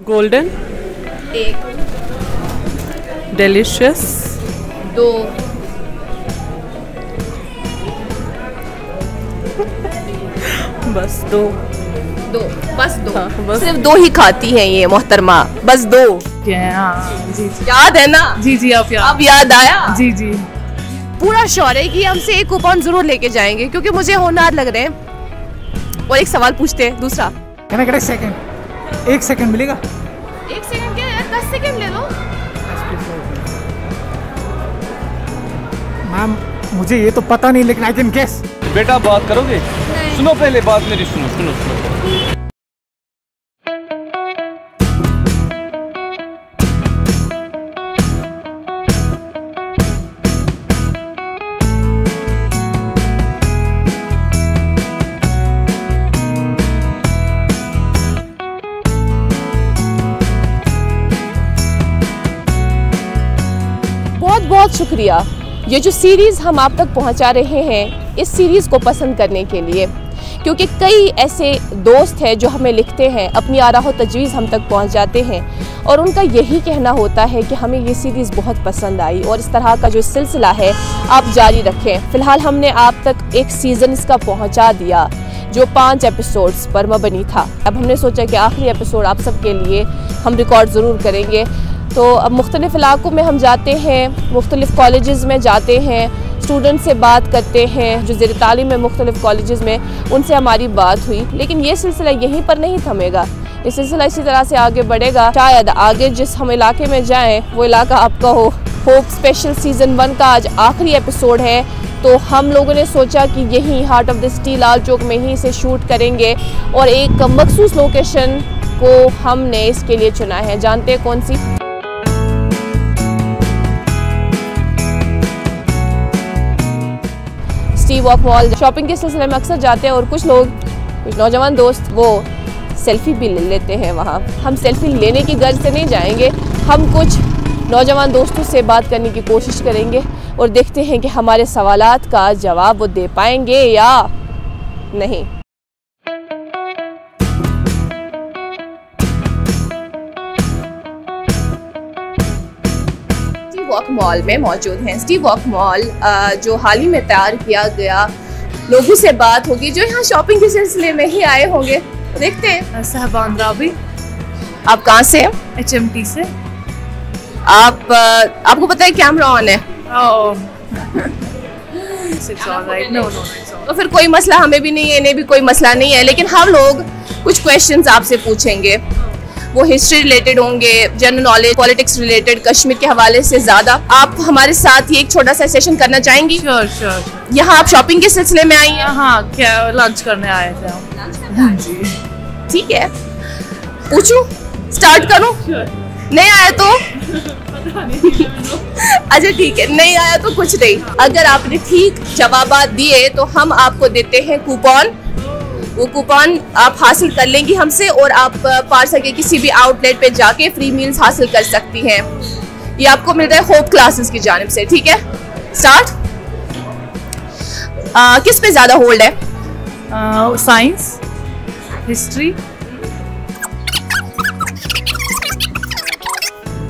Golden 1 delicious 2 बस 2 बस 2 हाँ, बस। सिर्फ 2 ही खाती हैं ये मोहतरमा, बस 2। जी जी याद है ना? जी आप अब याद आया? जी जी पूरा श्योर है कि हमसे एक कूपन जरूर लेके जाएंगे क्योंकि मुझे होनहार लग रहे हैं। और एक सवाल पूछते हैं दूसरा। एक सेकंड, 1 सेकंड मिलेगा? 1 सेकंड क्या यार, 10 सेकंड ले लो। मैम मुझे ये तो पता नहीं लेकिन आई कैन गेस। बेटा बात करोगे? सुनो पहले बात मेरी, सुनो सुनो सुनो। बहुत बहुत शुक्रिया ये जो सीरीज़ हम आप तक पहुंचा रहे हैं, इस सीरीज़ को पसंद करने के लिए, क्योंकि कई ऐसे दोस्त हैं जो हमें लिखते हैं, अपनी आराह और तजवीज़ हम तक पहुंच जाते हैं और उनका यही कहना होता है कि हमें ये सीरीज़ बहुत पसंद आई और इस तरह का जो सिलसिला है आप जारी रखें। फ़िलहाल हमने आप तक एक सीज़न इसका पहुँचा दिया जो 5 एपिसोड्स पर मबनी था। अब हमने सोचा कि आखिरी एपिसोड आप सब के लिए हम रिकॉर्ड ज़रूर करेंगे। तो अब मुख्तलिफ़ इलाक़ों में हम जाते हैं, मुख्तलिफ़ कॉलेजेस में जाते हैं, स्टूडेंट से बात करते हैं जो ज़ेर तालीम में मुख्तलिफ़ कॉलेजेस में, उनसे हमारी बात हुई। लेकिन ये सिलसिला यहीं पर नहीं थमेगा, ये सिलसिला इसी तरह से आगे बढ़ेगा। शायद आगे जिस हम इलाके में जाएँ वो इलाका आपका हो। होप स्पेशल सीज़न 1 का आज आखिरी एपिसोड है, तो हम लोगों ने सोचा कि यहीं heart of the city Lal Chowk में ही इसे शूट करेंगे और एक मखसूस लोकेशन को हमने इसके लिए चुना है। जानते हैं कौन सी? Steve walk mall. शॉपिंग के सिलसिले में अक्सर जाते हैं और कुछ नौजवान दोस्त वो सेल्फी भी ले लेते हैं वहाँ। हम सेल्फी लेने की गर्ज से नहीं जाएंगे, हम कुछ नौजवान दोस्तों से बात करने की कोशिश करेंगे और देखते हैं कि हमारे सवालात का जवाब वो दे पाएंगे या नहीं। स्टीव वॉक मॉल में मौजूद हैं। स्टीव वॉक मॉल जो हाल ही में तैयार किया गया, लोगों से बात होगी जो यहाँ शॉपिंग के सिलसिले में ही आए होंगे। देखते हैं। सहबान राबी। आप कहाँ से हैं? HMT से। आपको पता है कैमरा ऑन है? तो फिर कोई मसला हमें भी नहीं है, इन्हें भी कोई मसला नहीं है, लेकिन हम लोग कुछ क्वेश्चंस आपसे पूछेंगे। वो हिस्ट्री रिलेटेड होंगे, general knowledge, politics related, Kashmir के हवाले से ज़्यादा। आप हमारे साथ ही एक छोटा सा सेशन करना चाहेंगी? श्योर। यहाँ आप शॉपिंग के सिलसिले में आई हैं? हाँ, क्या लंच करने आए थे हम। जी ठीक है, पूछूं? स्टार्ट करूं? नहीं आया तो अच्छा ठीक है, नहीं आया तो कुछ नहीं। अगर आपने ठीक जवाब दिए तो हम आपको देते हैं कूपन। वो कूपन आप हासिल कर लेंगी हमसे और आप पार्सल के किसी भी आउटलेट पे जाके फ्री मील्स हासिल कर सकती हैं। ये आपको मिल रहा है होप क्लासेस की जानिब से। ठीक है, स्टार्ट। किस पे ज्यादा होल्ड है? Science, history.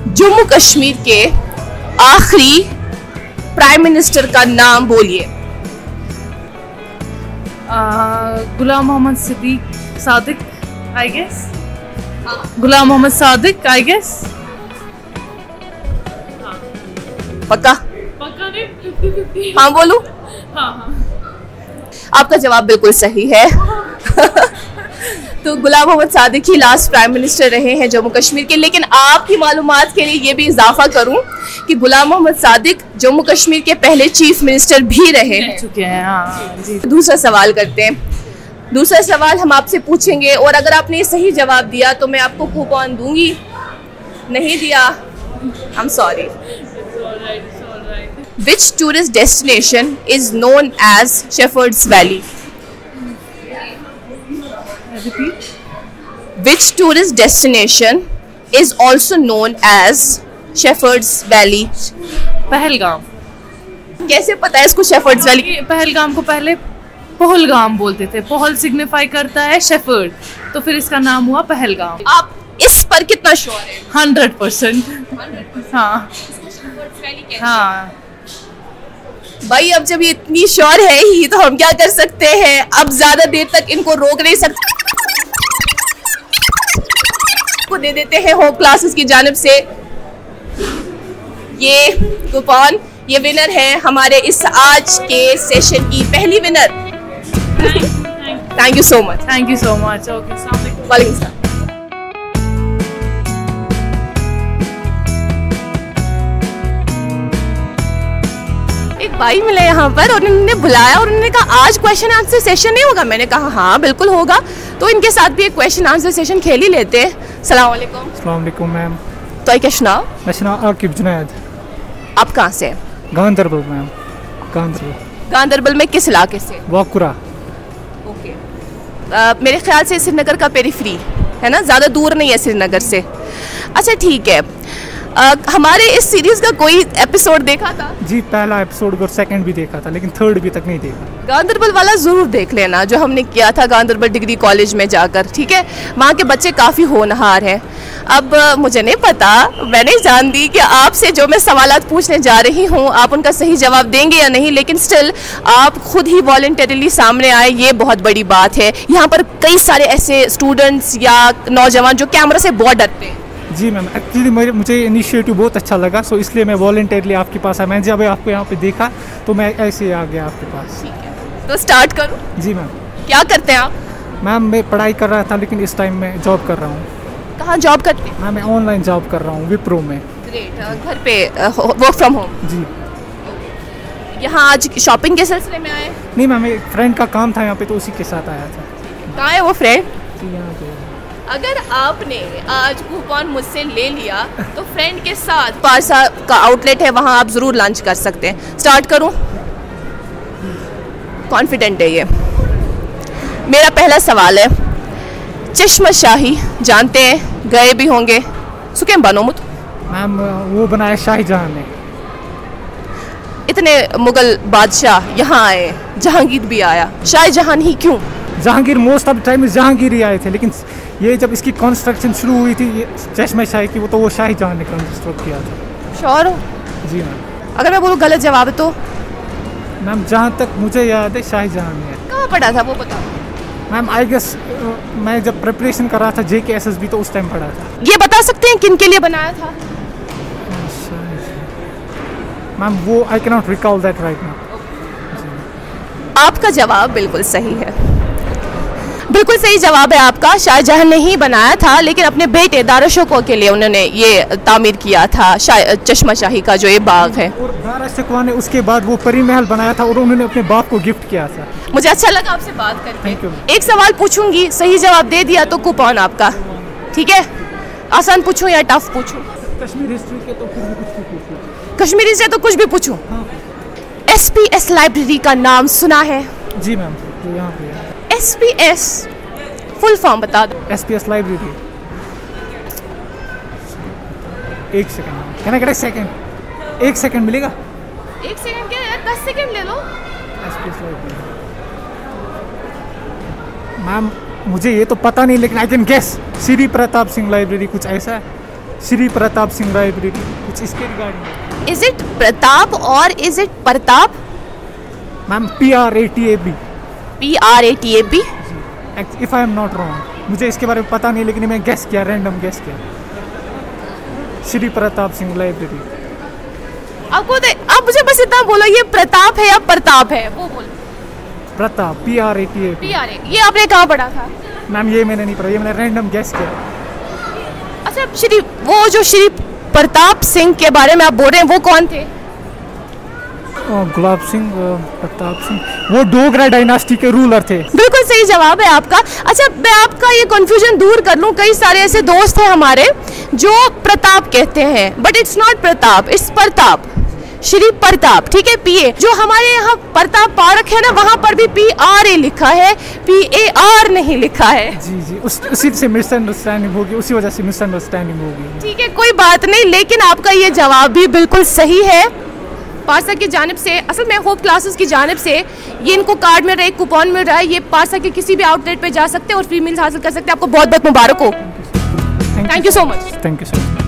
जम्मू कश्मीर के आखिरी प्राइम मिनिस्टर का नाम बोलिए। Ghulam Mohammad Siddiq Sadiq, I guess. Ghulam Mohammad Sadiq, I guess. पक्का? हाँ बोलूं? हाँ। आपका जवाब बिल्कुल सही है। तो गुलाम मोहम्मद सादिक ही लास्ट प्राइम मिनिस्टर रहे हैं जम्मू कश्मीर के। लेकिन आपकी मालूमात के लिए ये भी इजाफा करूं कि गुलाम मोहम्मद सादिक जम्मू कश्मीर के पहले चीफ मिनिस्टर भी रहे हैं। चुके हैं, हाँ जी। दूसरा सवाल करते हैं। दूसरा सवाल हम आपसे पूछेंगे और अगर आपने सही जवाब दिया तो मैं आपको कूपन दूंगी, नहीं दिया I am sorry. Which tourist destination is known as Shepherd's Valley? Repeat. Which tourist destination is also known as Shepherd's Valley? Pahalgam. कैसे पता है इसको शेफर्ड्स वैली? पहलगाम को पहले पहलगाम बोलते थे। पहल सिग्निफाई करता है शेफर्ड, तो फिर इसका नाम हुआ पहलगाम। आप इस पर कितना श्योर है? 100%। हाँ हाँ भाई अब जब ये इतनी श्योर है ही तो हम क्या कर सकते हैं, अब ज्यादा देर तक इनको रोक नहीं सकते, को दे देते हैं होप क्लासेस की जानिब से ये कूपन। ये विनर है हमारे इस आज के सेशन की पहली winner. Thank you so much. Thank you so much. Okay, अस्सलाम वालेकुम। वालेकुम सलाम। एक भाई मिले यहाँ पर और उन्होंने बुलाया और उन्होंने कहा आज क्वेश्चन आंसर सेशन नहीं होगा। मैंने कहा हाँ बिल्कुल होगा, तो इनके साथ भी एक क्वेश्चन आंसर सेशन खेल ही लेते हैं। सलाम वालेकुम। अस्सलाम वालेकुम मैम। तो क्या नाम? मैं आकिब जुनैद। आप कहाँ से हैं? गांधरबल मैम। गांधरबल। गांधरबल में किस इलाके से? वाकुरा। ओके। मेरे ख्याल से श्रीनगर का पेरीफ्री है ना, ज़्यादा दूर नहीं है श्रीनगर से। अच्छा ठीक है। हमारे इस सीरीज का कोई एपिसोड देखा था? जी पहला एपिसोड और सेकंड भी देखा था, लेकिन थर्ड भी तक नहीं देखा। गांधरबल वाला ज़रूर देख लेना जो हमने किया था गांधरबल डिग्री कॉलेज में जाकर, ठीक है? वहाँ के बच्चे काफ़ी होनहार हैं। अब मुझे नहीं पता, मैंने जान दी कि आपसे जो मैं सवालात पूछने जा रही हूँ आप उनका सही जवाब देंगे या नहीं, लेकिन स्टिल आप खुद ही वॉलंटरीली सामने आए, ये बहुत बड़ी बात है। यहाँ पर कई सारे ऐसे स्टूडेंट्स या नौजवान जो कैमरा से बहुत डरते हैं। जी मैम, एक्चुअली मुझे इनिशिएटिव बहुत अच्छा लगा, सो इसलिए मैं वॉलंटरीली आपके पास आया। मैं जब आपको यहाँ पे देखा तो मैं ऐसे ही आ गया आपके पास। ठीक है, तो स्टार्ट करूँ? जी मैम। क्या करते हैं आप? मैम मैं पढ़ाई कर रहा था, लेकिन इस टाइम मैं जॉब कर रहा हूँ। कहाँ जॉब करते हैं? मैम मैं ऑनलाइन जॉब कर रहा हूँ विप्रो में। ग्रेट। घर पे वर्क फ्रॉम होम? जी। यहाँ आज शॉपिंग के सिलसिले में आए? नहीं मैम, एक फ्रेंड का काम था यहाँ पे तो उसी के साथ आया था। कहाँ है वो फ्रेंड? जी यहाँ पे। अगर आपने आज कूपन मुझसे ले लिया तो फ्रेंड के साथ पारसा का आउटलेट है, वहाँ आप ज़रूर लंच कर सकते हैं। स्टार्ट करूँ? कॉन्फिडेंट है ये। मेरा पहला सवाल है, चश्मा शाही जानते हैं, गए भी होंगे, सुकेम बनोमुत? मैम वो बनाया शाहजहां ने। इतने मुगल बादशाह यहाँ आए, जहांगीर भी आया, शाहजहां ही क्यों? Jahangir most of time Jahangir ही आए थे, लेकिन ये जब इसकी कंस्ट्रक्शन शुरू हुई थी ये चश्मा शाही की, वो तो वो शाहजहां ने कंस्ट्रक्ट किया था। श्योर हो? जी मैम। अगर मैं बोलूँ गलत जवाब है तो? मैम जहाँ तक मुझे याद है शाहजहां ने। कहाँ पढ़ा था वो बताओ? मैम आई गेस मैं जब प्रिपरेशन कर रहा था JKSSB तो उस टाइम पढ़ा था। ये बता सकते हैं किन के लिए बनाया था? मैम वो I can not recall that right now. आपका जवाब बिल्कुल सही है, बिल्कुल सही जवाब है आपका। शाहजहां ने ही बनाया था, लेकिन अपने बेटे दारुशकों के लिए उन्होंने ये तामीर किया था चश्मा शाही का जो ये बाग है। और दारुशकों ने उसके बाद वो परी महल बनाया था और उन्होंने अपने बाप को गिफ्ट किया था। मुझे अच्छा लगा आपसे बात करके। Thank you. एक सवाल पूछूंगी, सही जवाब दे दिया तो कूपन आपका, ठीक है? आसान पूछूं या टफ पूछूं? कश्मीर हिस्ट्री के तो फिर भी कुछ भी पूछो। कश्मीरी से तो कुछ भी पूछूं। SPS लाइब्रेरी का नाम सुना है? जी मैम, तो यहाँ पे है। SPS फुल फॉर्म बता दो। SPS library. एक second, can I get a second? एक सेकंड मिलेगा? एक सेकंड क्या यार, 10 सेकंड ले लो। SPS library. मैम मुझे ये तो पता नहीं, लेकिन I can guess Shri Pratap Singh library, कुछ ऐसा है। श्री प्रताप सिंह लाइब्रेरी, कुछ इसके रिगार्डिंग। इज इट प्रताप और is it Pratap? Ma'am PRATAB। PRATAB? If I am not wrong, मुझे इसके बारे में पता नहीं, लेकिन मैं गेस किया, रैंडम गेस किया। श्री प्रताप सिंह लाइब्रेरी। आप मुझे बस इतना बोलो, ये प्रताप है या प्रताप है, वो बोलो। प्रताप PRATAB। ये आपने कहाँ पढ़ा था? मैम ये मैंने नहीं पढ़ा, ये मैंने रैंडम गेस किया। अच्छा वो जो श्री प्रताप सिंह के बारे में आप बोल रहे हैं वो कौन थे? गुलाब सिंह, प्रताप सिंह, वो डोगरा डायनास्टी के रूलर थे। बिल्कुल सही जवाब है आपका। अच्छा मैं आपका ये कंफ्यूजन दूर कर लूं, कई सारे ऐसे दोस्त हैं हमारे जो प्रताप कहते हैं, but it's not Pratap, it's Pratap, Shri Pratap, ठीक है? PA जो हमारे यहाँ प्रताप पार्क है ना, वहाँ पर भी PRA लिखा है, PAR नहीं लिखा है। जी जी, उसी से मिसअंडरस्टैंडिंग होगी, उसी वजह से मिसअंडरस्टैंडिंग होगी। ठीक है, कोई बात नहीं, लेकिन आपका ये जवाब भी बिल्कुल सही है। पारसा की जानिब से, असल में होप क्लासेस की जानिब से ये इनको कार्ड मिल रहा है, कूपन मिल रहा है, ये पारसा के किसी भी आउटलेट पे जा सकते हैं और फ्री मील्स हासिल कर सकते हैं। आपको बहुत बहुत मुबारक हो। Thank you so much. Thank you so much.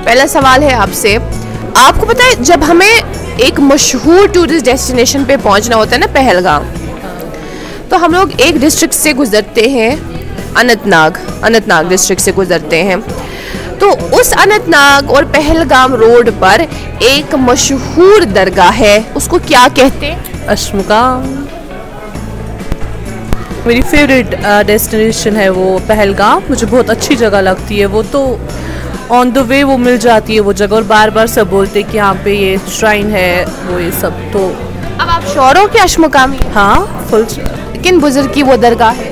पहला सवाल है आपसे, आपको पता है जब हमें एक मशहूर टूरिस्ट डेस्टिनेशन पे पहुंचना होता है ना, पहलगाम, तो हम लोग एक डिस्ट्रिक्ट से गुजरते हैं, अनंतनाग डिस्ट्रिक्ट से गुजरते हैं। तो उस अनंतनाग और पहलगाम रोड पर एक मशहूर दरगाह है, उसको क्या कहते हैं? अशमुकाम। मेरी फेवरेट डेस्टिनेशन है वो पहलगाम, मुझे बहुत अच्छी जगह लगती है वो। तो ऑन द वे वो मिल जाती है वो जगह, और बार बार सब बोलते हैं कि यहाँ पे ये श्राइन है वो ये सब। तो अब आप श्योर हो कि अशमुकाम? हाँ फुल। किन बुजुर्ग की वो दरगाह है?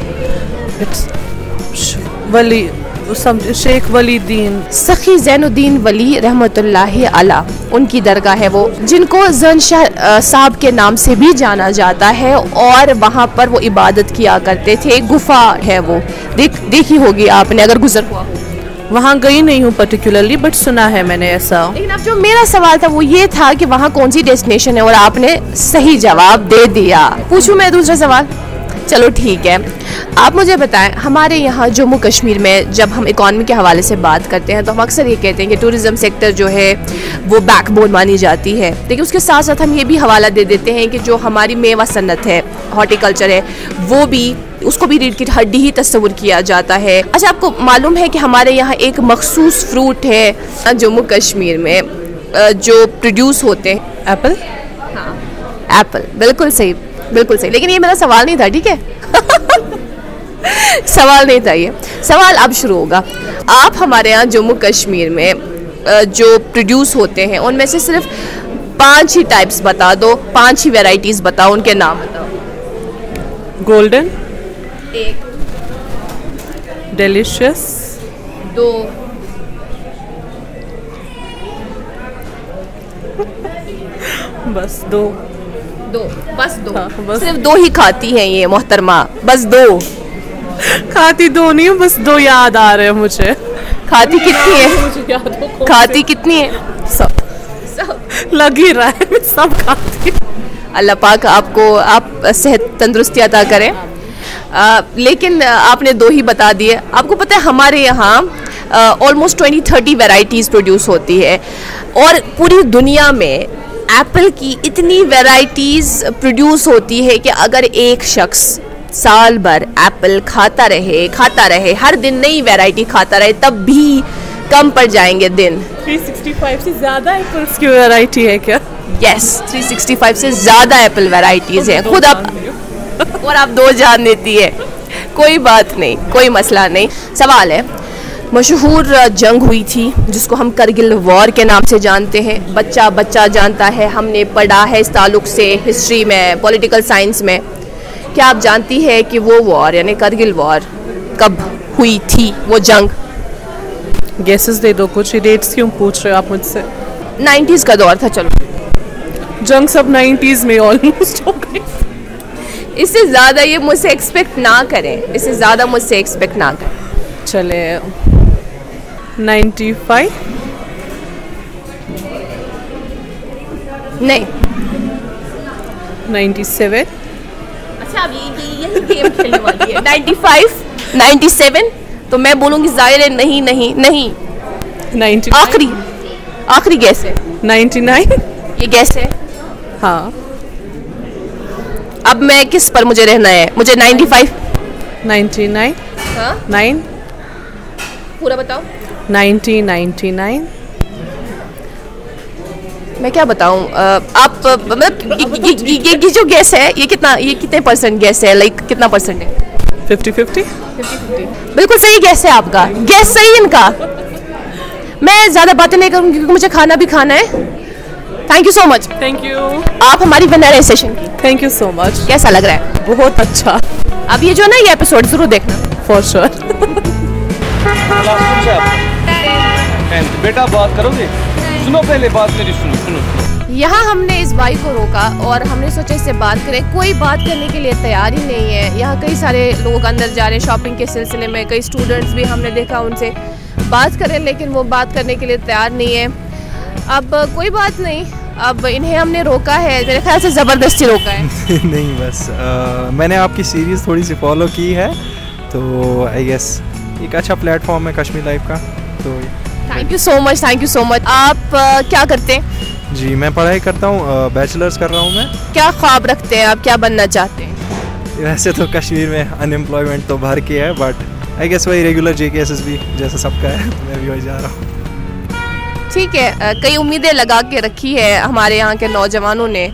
वली शेख वलीदीन सखी ज़ैनुद्दीन वली रहमतुल्लाहि अला, उनकी दरगाह है वो, जिनको ज़नशाह साहब के नाम से भी जाना जाता है। और वहाँ पर वो इबादत किया करते थे, गुफा है वो, देखी होगी आपने अगर गुजर हुआ। वहाँ गई नहीं हूँ पर्टिकुलरली, बट सुना है मैंने ऐसा। लेकिन अब जो मेरा सवाल था वो ये था कि वहाँ कौन सी डेस्टिनेशन है, और आपने सही जवाब दे दिया। पूछूं मैं दूसरा सवाल? चलो ठीक है, आप मुझे बताएं, हमारे यहाँ जम्मू कश्मीर में जब हम इकॉनमी के हवाले से बात करते हैं तो हम अक्सर ये कहते हैं कि टूरिज़्म सेक्टर जो है वो बैकबोन मानी जाती है, लेकिन उसके साथ साथ हम ये भी हवाला दे देते हैं कि जो हमारी मेवा सन्नत है, हॉर्टिकल्चर है, वो भी, उसको भी रीढ़ की हड्डी ही तस्वुर किया जाता है। अच्छा, आपको मालूम है कि हमारे यहाँ एक मखसूस फ्रूट है जम्मू कश्मीर में जो प्रोड्यूस होते हैं? एप्पल। हाँ, एप्पल, बिल्कुल सही, बिल्कुल सही। लेकिन ये मेरा सवाल नहीं था, ठीक है? सवाल नहीं था ये। सवाल अब शुरू होगा। आप हमारे यहाँ जम्मू कश्मीर में जो प्रोड्यूस होते हैं उनमें से सिर्फ 5 ही टाइप्स बता दो, 5 ही वैरायटीज बताओ, उनके नाम बताओ। गोल्डन, 1, डिलीशियस, 2, बस 2। बस 2। हाँ, बस। सिर्फ 2 ही खाती हैं ये मोहतरमा, बस 2 खाती। 2 नहीं हूँ, बस 2 याद आ रहे हैं मुझे। खाती कितनी है? खाती कितनी है? सब लग ही रहा है, मैं सब खाती। अल्लाह पाक आप सेहत तंदुरुस्ती अता करें। लेकिन आपने 2 ही बता दिए। आपको पता है हमारे यहाँ ऑलमोस्ट 20-30 वैरायटीज़ प्रोड्यूस होती है, और पूरी दुनिया में एप्पल की इतनी वैरायटीज़ प्रोड्यूस होती है कि अगर एक शख्स साल भर एप्पल खाता रहे, हर दिन नई वैरायटी खाता रहे, तब भी कम पड़ जाएंगे दिन। 365 से ज़्यादा एप्पल्स की वैरायटी है क्या? यस, 365 से ज़्यादा एप्पल वैरायटीज़ हैं। खुद आप और आप 2 जान देती है। कोई बात नहीं, कोई मसला नहीं। सवाल है, मशहूर जंग हुई थी जिसको हम करगिल वॉर के नाम से जानते हैं, बच्चा जानता है, हमने पढ़ा है इस ताल्लुक से हिस्ट्री में, पॉलिटिकल साइंस में। क्या आप जानती है कि वो वॉर यानी करगिल वॉर कब हुई थी, वो जंग? गेसेस दे दो कुछ, डेट्स क्यों पूछ रहे हो आप मुझसे? 90s का दौर था। चलो, जंग सब 90s में ऑलमोस्ट हो गई। इससे ज़्यादा ये मुझसे एक्सपेक्ट ना करें, इससे ज़्यादा मुझसे एक्सपेक्ट ना करें। चले 95? नहीं, 97? अच्छा, अब यही गेम खेलने वाली है। 95, 97, तो मैं बोलूँगी जाहिर है नहीं नहीं नहीं। 99? आखिरी गैस है। 99? ये गैस है। हाँ। अब मैं किस पर मुझे रहना है? मुझे 95। 99? हाँ, 9? पूरा बताओ। 1999? मैं क्या बताऊं? आप मतलब ये जो गैस है ये कितने परसेंट गैस है, लाइक कितना परसेंट है? 50-50? बिल्कुल सही गैस है आपका, गैस सही इनका। मैं ज़्यादा बातें नहीं करूँगी क्योंकि मुझे खाना भी खाना है। Thank you so much. Thank you. आप हमारी विनर है सेशन की। Thank you so much. कैसा लग रहा है? बहुत अच्छा। अब ये जो ना ये एपिसोड ज़रूर देखना। For sure. क्लास कौन से आप? 10th। बेटा बात करोगे? सुनो, पहले बात मेरी सुनो। यहाँ हमने इस बाई को रोका और हमने सोचा इससे बात करें। कोई बात करने के लिए तैयार ही नहीं है। यहाँ कई सारे लोग अंदर जा रहे हैं शॉपिंग के सिलसिले में, कई स्टूडेंट्स भी हमने देखा, उनसे बात करें लेकिन वो बात करने के लिए तैयार नहीं है। अब कोई बात नहीं, अब इन्हें हमने रोका है, मेरे ख्याल से ज़बरदस्ती रोका है। नहीं बस मैंने आपकी सीरीज़ थोड़ी सी फॉलो की है, तो आई गेस एक अच्छा प्लेटफॉर्म है कश्मीर लाइव का। तो thank you so much, thank you so much. आप क्या करते हैं? जी मैं पढ़ाई करता हूँ, बैचलर्स कर रहा हूँ मैं। क्या ख्वाब रखते हैं आप, क्या बनना चाहते हैं? वैसे तो कश्मीर में अनएम्प्लॉयमेंट तो भर के है, बट आई गेस वही रेगुलर JKSSB जैसा सबका है, तो मैं भी वही जा रहा हूँ। ठीक है, कई उम्मीदें लगा के रखी है हमारे यहाँ के नौजवानों ने।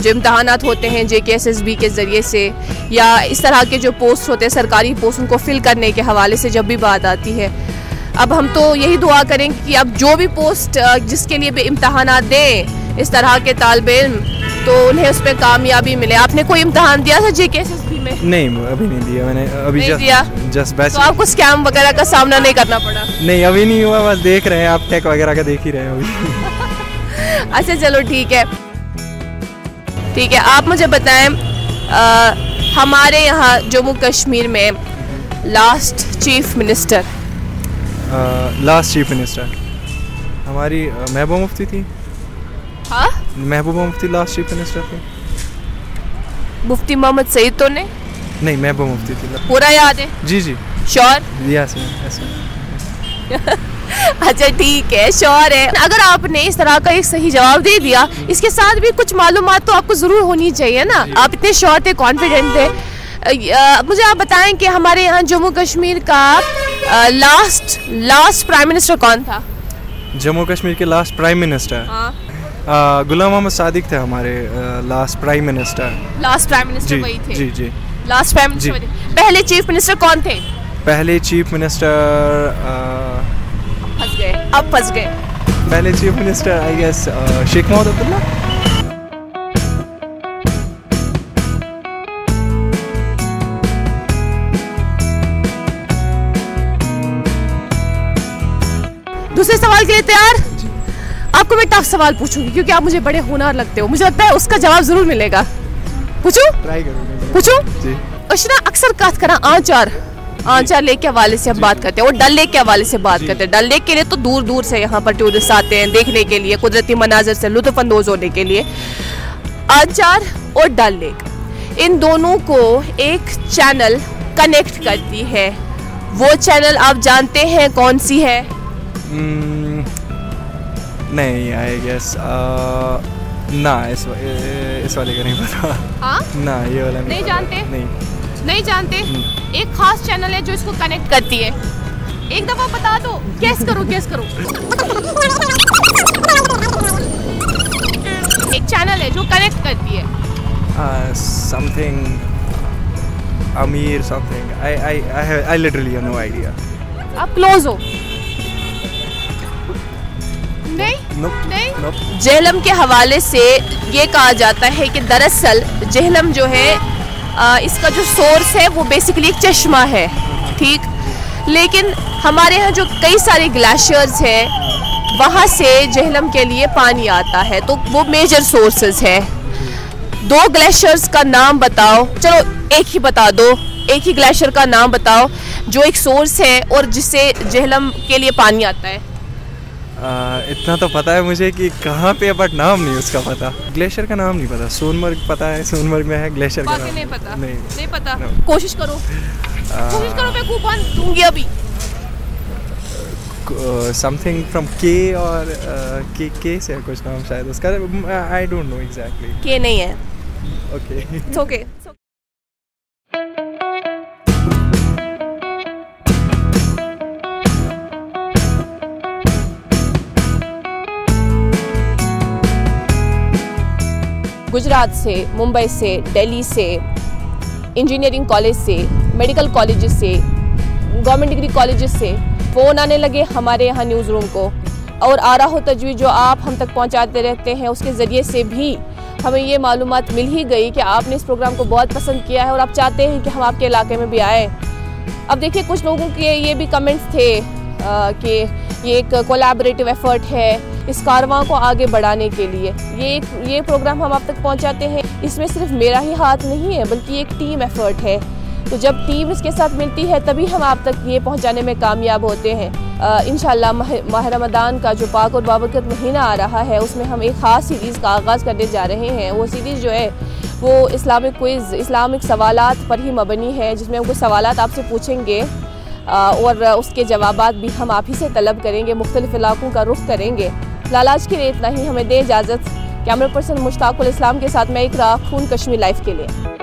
जो इम्तहानात होते हैं JKSSB के ज़रिए से, या इस तरह के जो पोस्ट होते हैं सरकारी पोस्ट, उनको फिल करने के हवाले से जब भी बात आती है, अब हम तो यही दुआ करेंगे कि अब जो भी पोस्ट जिसके लिए भी इम्तहानात दें इस तरह के तालिबे इल्म, तो उन्हें उस पर कामयाबी मिले। आपने कोई इम्तहान दिया था JKSSB में? नहीं अभी नहीं दिया मैंने, अभी जस्ट तो आपको स्कैम वगैरह का सामना नहीं करना पड़ा? नहीं अभी नहीं हुआ, बस देख रहे हैं, आप टेक वगैरह का देख ही रहे हैं अभी। अच्छा चलो ठीक है, ठीक है। आप मुझे बताएं, हमारे यहाँ जम्मू कश्मीर में लास्ट चीफ मिनिस्टर हमारी महबूबा मुफ्ती थी। हाँ, Mehbooba Mufti last chief minister थी। मुफ्ती मोहम्मद सईद तो नहीं? नहीं महबूबा मुफ्ती थी। पूरा याद है? जी जी श्योर? यस। अच्छा ठीक है, श्योर है। अगर आपने इस तरह का एक सही जवाब दे दिया, इसके साथ भी कुछ मालूमात तो आपको ज़रूर होनी चाहिए ना। आप इतने श्योर थे, कॉन्फिडेंट थे। मुझे आप बताएं कि हमारे यहाँ जम्मू कश्मीर का लास्ट प्राइम मिनिस्टर कौन था? जम्मू कश्मीर के लास्ट प्राइम मिनिस्टर? हाँ, गुलाम मोहम्मद सादिक थे हमारे last prime minister. Last prime minister वही थे? जी जी, लास्ट प्राइम मिनिस्टर। पहले चीफ मिनिस्टर कौन थे? पहले चीफ मिनिस्टर फंस गए, अब फंस गए। पहले chief minister I guess Sheikh Mohammad Abdullah. दूसरे सवाल के लिए तैयार? आपको मैं टफ सवाल पूछूंगी क्योंकि आप मुझे बड़े होनहार लगते हो, मुझे लगता है उसका जवाब जरूर मिलेगा। पूछूं? ट्राई करूंगा। पूछूं? जी। अशना अक्सर बात करा आंचार लेक के हवाले से हम बात करते हैं, और डल लेक के हवाले से बात करते हैं। डल लेक के लिए तो दूर दूर से यहाँ पर टूरिस्ट आते हैं देखने के लिए, कुदरती मनाजर से लुत्फ अंदोज होने के लिए। आंचार और डल लेक, इन दोनों को एक चैनल कनेक्ट करती है। वो चैनल आप जानते हैं कौन सी है? नहीं आई गेस ना, इस वाले का नहीं पता। हाँ? ना ये वाला नहीं जानते? नहीं जानते? एक खास चैनल है जो इसको कनेक्ट करती है। एक दफा बता दो, गेस करो। एक चैनल है जो कनेक्ट करती है। Something Amir something, I literally have no idea. आप क्लोज हो? नहीं? नहीं? जेहलम के हवाले से ये कहा जाता है कि दरअसल जेहलम जो है, इसका जो सोर्स है वो बेसिकली एक चश्मा है, ठीक। लेकिन हमारे यहाँ जो कई सारे ग्लेशियर्स हैं, वहाँ से जेहलम के लिए पानी आता है, तो वो मेजर सोर्सेज है। 2 ग्लेशियर्स का नाम बताओ, चलो एक ही बता दो, एक ही ग्लेशियर का नाम बताओ जो एक सोर्स है और जिससे जेहलम के लिए पानी आता है। इतना तो पता है मुझे कि कहाँ पे, बट नाम नहीं उसका पता। ग्लेशियर का नाम नहीं पता। सोनमर्ग पता है, सोनमर्ग में है ग्लेशियर का नाम नहीं पता। नहीं पता। No. कोशिश करो, मैं कूपन दूंगी अभी। समथिंग फ्रॉम के, और के से कुछ नाम शायद उसका, आई डोंट नो एग्जैक्टली। के नहीं है। Okay, it's okay. गुजरात से, मुंबई से, दिल्ली से, इंजीनियरिंग कॉलेज से, मेडिकल कॉलेजेस से, गवर्नमेंट डिग्री कॉलेजेस से फ़ोन आने लगे हमारे यहाँ न्यूज़ रूम को, और आरा हो तजवीज़ जो आप हम तक पहुँचाते रहते हैं उसके ज़रिए से भी हमें ये मालूमात मिल ही गई कि आपने इस प्रोग्राम को बहुत पसंद किया है और आप चाहते हैं कि हम आपके इलाके में भी आए। अब देखिए, कुछ लोगों के ये भी कमेंट्स थे कि ये एक कोलैबोरेटिव एफर्ट है इस कारवां को आगे बढ़ाने के लिए। ये प्रोग्राम हम आप तक पहुंचाते हैं, इसमें सिर्फ मेरा ही हाथ नहीं है बल्कि एक टीम एफर्ट है। तो जब टीम इसके साथ मिलती है तभी हम आप तक ये पहुंचाने में कामयाब होते हैं। इंशाल्लाह माह रमज़ान का जो पाक और बाबरकत महीना आ रहा है उसमें हम एक ख़ास सीरीज़ का आगाज़ करने जा रहे हैं। वो सीरीज़ जो है वो इस्लामिक क्विज़, इस्लामिक सवालात पर ही मबनी है, जिसमें हम कुछ सवालात आपसे पूछेंगे और उसके जवाबात भी हम आप ही से तलब करेंगे, मुख्तलिफ़ इलाक़ों का रुख करेंगे। लालाज के लिए इतना ही, हमें दे इजाज़त। कैमरा पर्सन मुश्ताकुल इस्लाम के साथ मैं इकरा, खून कश्मीर लाइव के लिए।